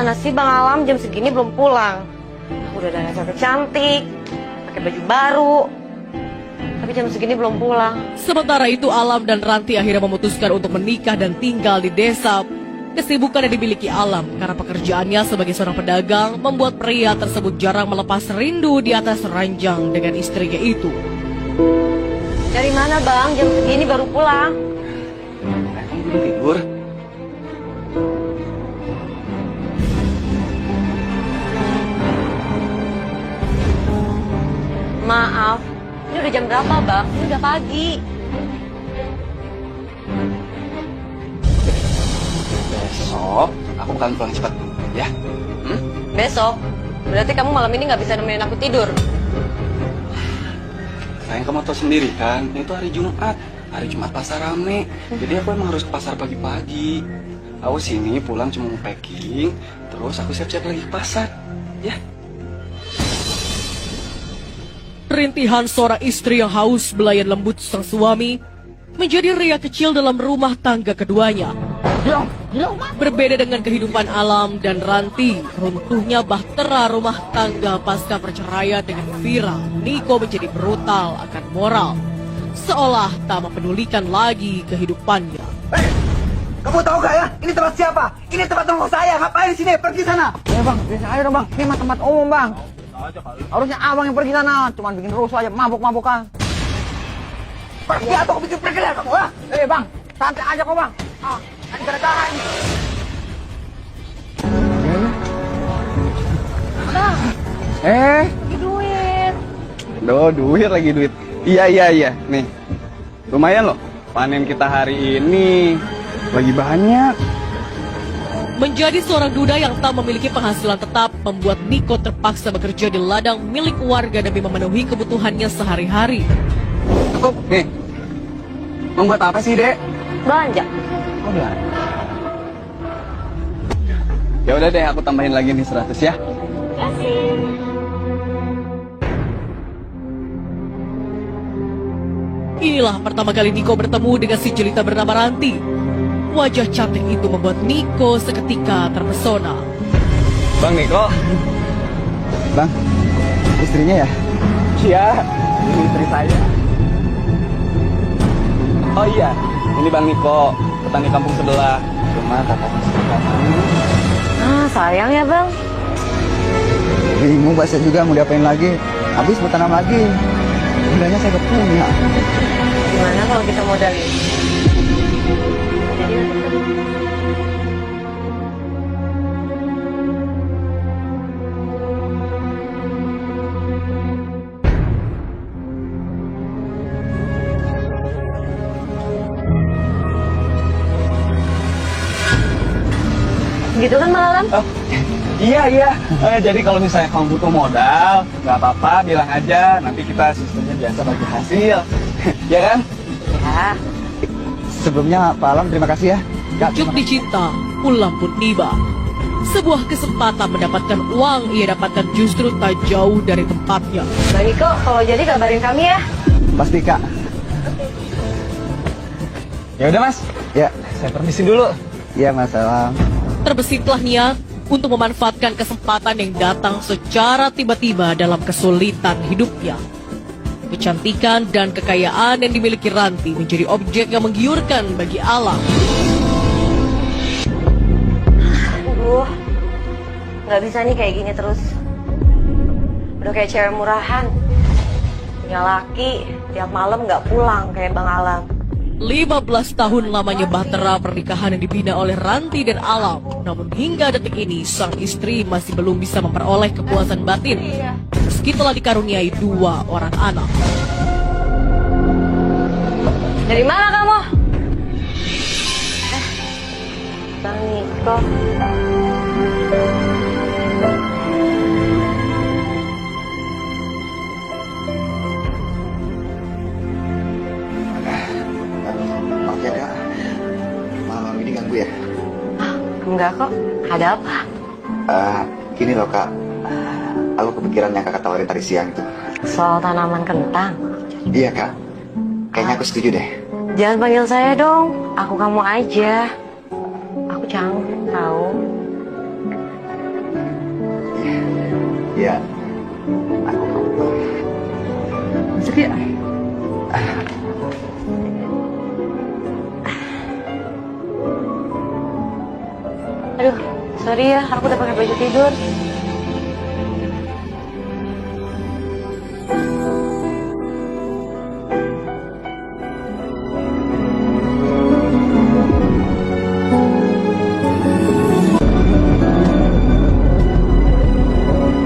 Mana sih Bang Alam jam segini belum pulang? Udah dandan cantik, pakai baju baru. Tapi jam segini belum pulang. Sementara itu Alam dan Ranti akhirnya memutuskan untuk menikah dan tinggal di desa. Kesibukan yang dimiliki Alam karena pekerjaannya sebagai seorang pedagang membuat pria tersebut jarang melepas rindu di atas ranjang dengan istrinya itu. Dari mana Bang? Jam segini baru pulang. Kamu belum tidur? Maaf, ini udah jam berapa Bang? Ini udah pagi. Besok aku bakalan pulang cepat, ya? Besok? Berarti kamu malam ini nggak bisa nemenin aku tidur. Sayang, kamu tahu sendiri kan, itu hari Jumat. Hari Jumat pasar rame. Jadi aku emang harus ke pasar pagi-pagi. Aku sini pulang cuma mau packing, terus aku siap-siap lagi ke pasar, ya? Rintihan seorang istri yang haus belayan lembut sang suami menjadi ria kecil dalam rumah tangga keduanya. Berbeda dengan kehidupan Alam dan Ranti, runtuhnya bahtera rumah tangga pasca perceraian dengan Vira, Niko menjadi brutal akan moral, seolah tak mempedulikan lagi kehidupannya. Hei, kamu tahu gak ya? Ini tempat siapa? Ini tempat rumah saya. Ngapain di sini? Pergi sana. Ya bang, biasa aja dong bang. Ini mah tempat umum bang. Harusnya abang yang pergi sana. Cuman bikin rusuh aja, mabuk-mabukan. Pergi atau aku bikin pergi kamu ya? Eh bang, santai aja kok bang. Nanti gara-gara ini. Bang, duit. Duit lagi duit. Iya. Nih, lumayan loh. Panen kita hari ini lagi banyak. Menjadi seorang duda yang tak memiliki penghasilan tetap membuat Niko terpaksa bekerja di ladang milik warga demi memenuhi kebutuhannya sehari-hari. Cukup, nih. Membuat apa sih, Dek? Belanja. Oh, belanja. Ya udah deh, aku tambahin lagi nih 100 ya. Inilah pertama kali Niko bertemu dengan si jelita bernama Ranti. Wajah cantik itu membuat Niko seketika terpesona. Bang Niko. Bang, istrinya ya? Iya, ini istri saya. Oh iya, ini Bang Niko, petani kampung sebelah. Cuma katanya sebelah. Sayang ya Bang. Bingung bahasa juga mau diapain lagi. Habis mau tanam lagi. Sebenarnya saya udah punya. Gimana kalau kita modalin? Jadi gitu kan Bang Alam? Oh, iya. Jadi kalau misalnya kamu butuh modal, nggak apa-apa, bilang aja. Nanti kita sistemnya biasa bagi hasil. Ya kan? Ya. Sebelumnya Pak Alam terima kasih ya. Ujuk dicinta, pulang pun tiba. Sebuah kesempatan mendapatkan uang ia dapatkan justru tak jauh dari tempatnya. Bang Niko, kalau jadi kabarin kami ya. Pasti Kak. Ya udah Mas. Ya, Saya permisi dulu. iya Mas Alam. Terbesitlah niat untuk memanfaatkan kesempatan yang datang secara tiba-tiba dalam kesulitan hidupnya. Kecantikan dan kekayaan yang dimiliki Ranti menjadi objek yang menggiurkan bagi Alam. Aduh, nggak bisa nih kayak gini terus. Udah kayak cewek murahan. Punya laki, tiap malam nggak pulang kayak Bang Alam. 15 tahun lamanya bahtera pernikahan yang dibina oleh Ranti dan Alam. Namun hingga detik ini sang istri masih belum bisa memperoleh kepuasan batin meski telah dikaruniai 2 orang anak. Dari mana kamu? Bang Niko. Maaf ya Kak. Malam ini ganggu ya. Enggak kok, ada apa? Gini loh Kak. Aku kepikiran yang Kakak tawarin tadi siang itu. Soal tanaman kentang. Iya Kak. Kayaknya aku setuju deh. Jangan panggil saya dong, aku kamu aja. Aku canggung tahu. Iya. Aku kompak. Masuk ya? Aduh, sorry ya, aku udah pakai baju tidur.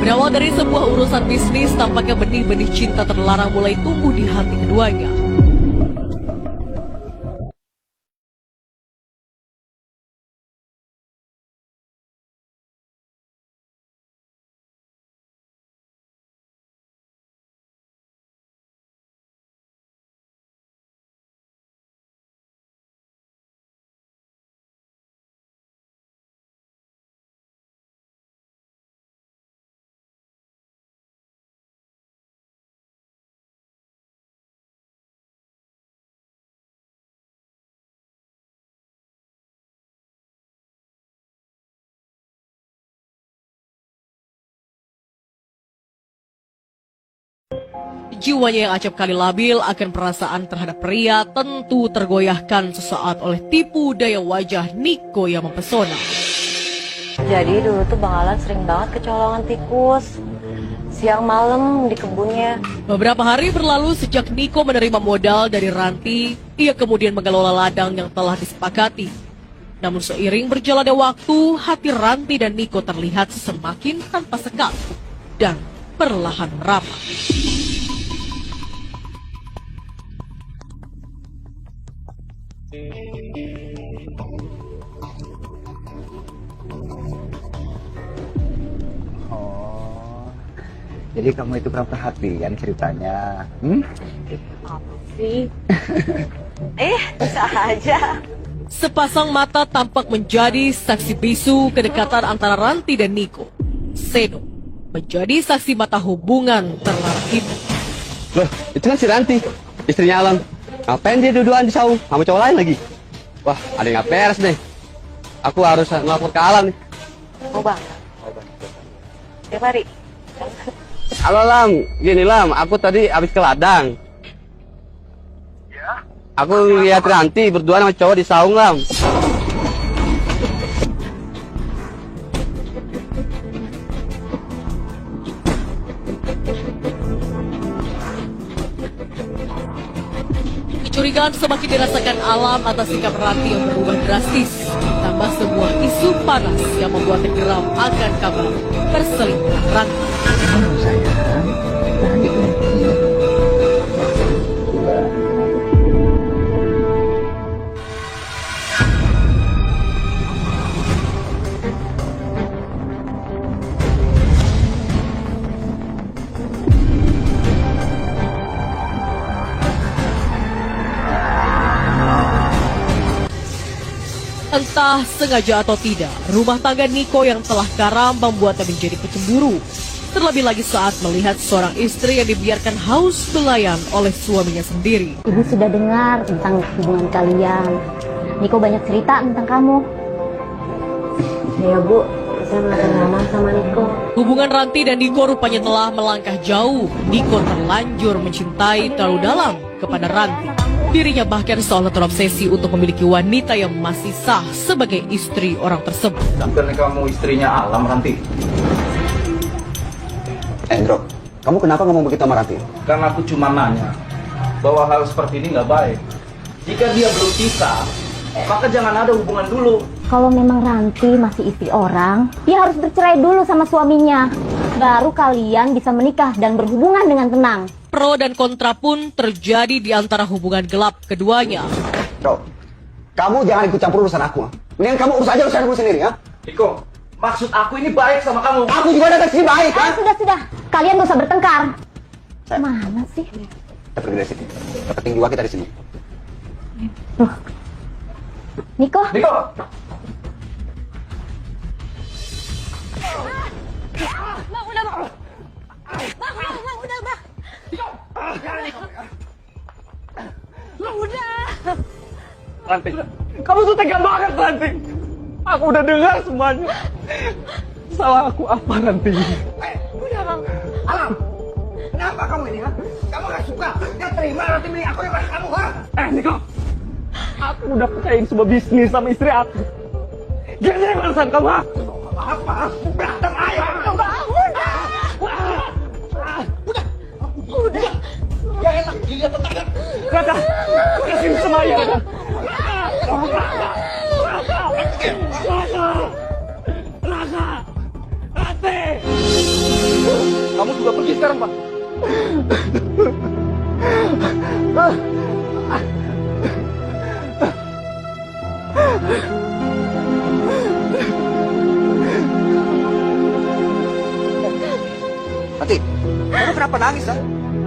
Berawal dari sebuah urusan bisnis, tampaknya benih-benih cinta terlarang mulai tumbuh di hati keduanya. Jiwanya yang acap kali labil akan perasaan terhadap pria tentu tergoyahkan sesaat oleh tipu daya wajah Niko yang mempesona. Jadi dulu tuh Bang Alan sering banget kecolongan tikus. Siang malam di kebunnya. Beberapa hari berlalu sejak Niko menerima modal dari Ranti, ia kemudian mengelola ladang yang telah disepakati. Namun seiring berjalannya waktu, hati Ranti dan Niko terlihat semakin tanpa sekat dan perlahan merapat. Oh, jadi kamu itu kurang perhatian ceritanya. Apa sih? Bisa aja. Sepasang mata tampak menjadi saksi bisu kedekatan antara Ranti dan Niko. Seno menjadi saksi mata hubungan terlarang itu. Loh, itu kan si Ranti, istrinya Alam. Ngapain dia dua-duaan di saung sama cowok lain lagi? Wah, ada yang gak beres nih. Aku harus melapor ke Alam nih. Oh Bang. Ya mari. Halo Lam, gini Lam, aku tadi habis ke ladang. Ya? Aku lihat Ranti berdua sama cowok di saung Lam. Kecurigaan semakin dirasakan Alam atas sikap Ranti yang berubah drastis. Ditambah sebuah isu panas yang membuatnya geram akan kabar perselingkuhan Ranti. Sayang, jangan dikunci. Entah sengaja atau tidak, rumah tangga Niko yang telah karam membuatnya menjadi pecemburu. Terlebih lagi saat melihat seorang istri yang dibiarkan haus belayan oleh suaminya sendiri. Ibu sudah dengar tentang hubungan kalian. Niko banyak cerita tentang kamu. Ya Bu, saya makin ngomong sama Niko. Hubungan Ranti dan Niko rupanya telah melangkah jauh. Niko terlanjur mencintai terlalu dalam kepada Ranti. Dirinya bahkan seolah terobsesi untuk memiliki wanita yang masih sah sebagai istri orang tersebut. Dan kamu istrinya Alam, Ranti? Endro, kamu kenapa ngomong begitu sama Ranti? Karena aku cuma nanya bahwa hal seperti ini nggak baik. Jika dia belum bisa, maka jangan ada hubungan dulu. Kalau memang Ranti masih istri orang, dia harus bercerai dulu sama suaminya. Baru kalian bisa menikah dan berhubungan dengan tenang. Pro dan kontra pun terjadi di antara hubungan gelap keduanya. Bro, kamu jangan ikut campur urusan aku. Mendingan kamu urus aja urusanmu sendiri, ya? Niko, maksud aku ini baik sama kamu. Aku juga datang sini baik, ha? Sudah. Kalian gak usah bertengkar. Saya- Mana sih? Kita pergi dari sini. Yang penting juga kita di sini. Niko? Niko! Ranti, kamu tuh tega banget, Ranti. Aku udah dengar semuanya. Salah aku apa, Ranti? Udah Bang. Alam, kenapa kamu ini, ha? Kamu gak suka? Ya terima roti milik aku daripada kamu, ha? Niko, aku udah percayain sebuah bisnis sama istri aku. Gimana balasan kamu, ha? Apa? Berantem ayo! Bangun! Udah! Gak enak dilihat tetangga. Raka, kasih sama ayah, Raka. Raka, Rate. Kamu juga pergi sekarang, Pak. Nanti, kamu kenapa nangis, ha?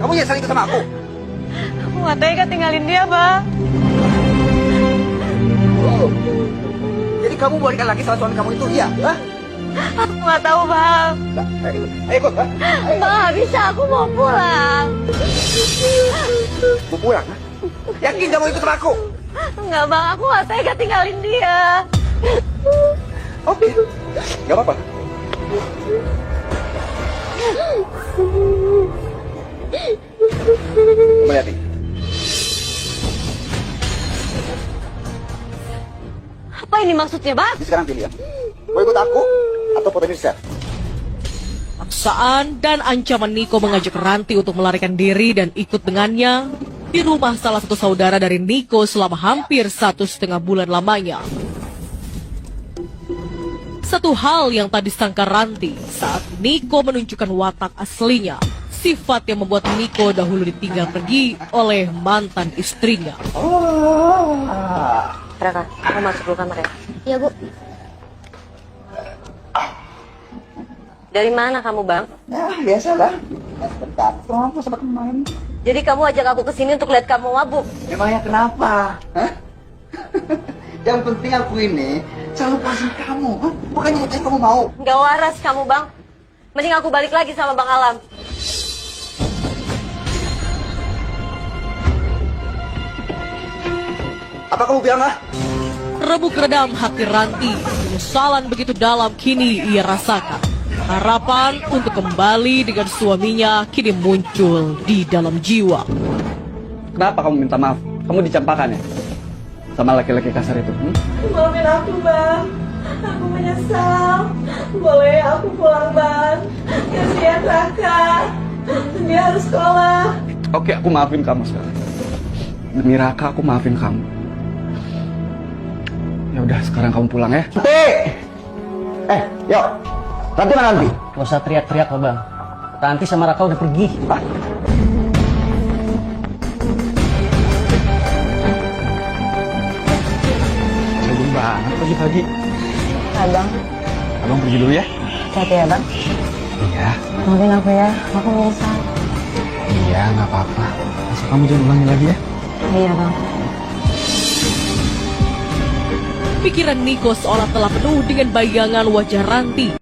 Kamu nyesal itu sama aku? Aku nggak tega tinggalin dia, Bang. Jadi kamu balikan lagi sama suami kamu itu, iya? Ha? Aku nggak tahu, Bang. Nah, ayo ikut, ha? Ayo. Bang, nggak bisa. Aku mau pulang. Mau pulang, ha? Yakin kamu ikut sama aku? Enggak, Bang. Aku nggak tega tinggalin dia. Oke, gak apa-apa. Coba lihat nih. Apa ini maksudnya, Bang? Jadi sekarang pilih ya. Mau ikut aku atau foto ini share? Paksaan dan ancaman Niko mengajak Ranti untuk melarikan diri dan ikut dengannya di rumah salah satu saudara dari Niko selama hampir 1,5 bulan lamanya. Satu hal yang tak disangka Ranti saat Niko menunjukkan watak aslinya, sifat yang membuat Niko dahulu ditinggal pergi oleh mantan istrinya. Raka, aku masuk dulu kamar ya. Iya, Bu. Dari mana kamu, Bang? Ya, biasalah. Bentar, kenapa sama kemarin? Jadi kamu ajak aku ke sini untuk lihat kamu mabuk. Memangnya kenapa? Hah? Yang penting aku ini selalu puasin kamu, ha? Bukannya itu yang kamu mau. Nggak waras kamu, Bang. Mending aku balik lagi sama Bang Alam. Apa kamu bilang, ha? Rebuk redam hati Ranti, penyesalan begitu dalam kini ia rasakan. Harapan untuk kembali dengan suaminya kini muncul di dalam jiwa. Kenapa kamu minta maaf? Kamu dicampakan ya? Sama laki-laki kasar itu. Maafin aku, Bang. Aku menyesal. Boleh aku pulang, Bang. Kasihan Raka. Dia harus sekolah. Oke, aku maafin kamu sekarang. Demi Raka, aku maafin kamu. Ya udah, sekarang kamu pulang ya. Yuk. Nanti mana nanti? Gak usah teriak-teriak loh, Bang. Ranti sama Raka udah pergi. Sibuk banget pagi-pagi. Abang, Abang pergi dulu ya. hati ya, Bang. Iya. Maafin aku ya, aku menyesal. Iya, nggak apa-apa. Besok kamu jangan ulangi lagi ya. Iya, Bang. Pikiran Niko seolah telah penuh dengan bayangan wajah Ranti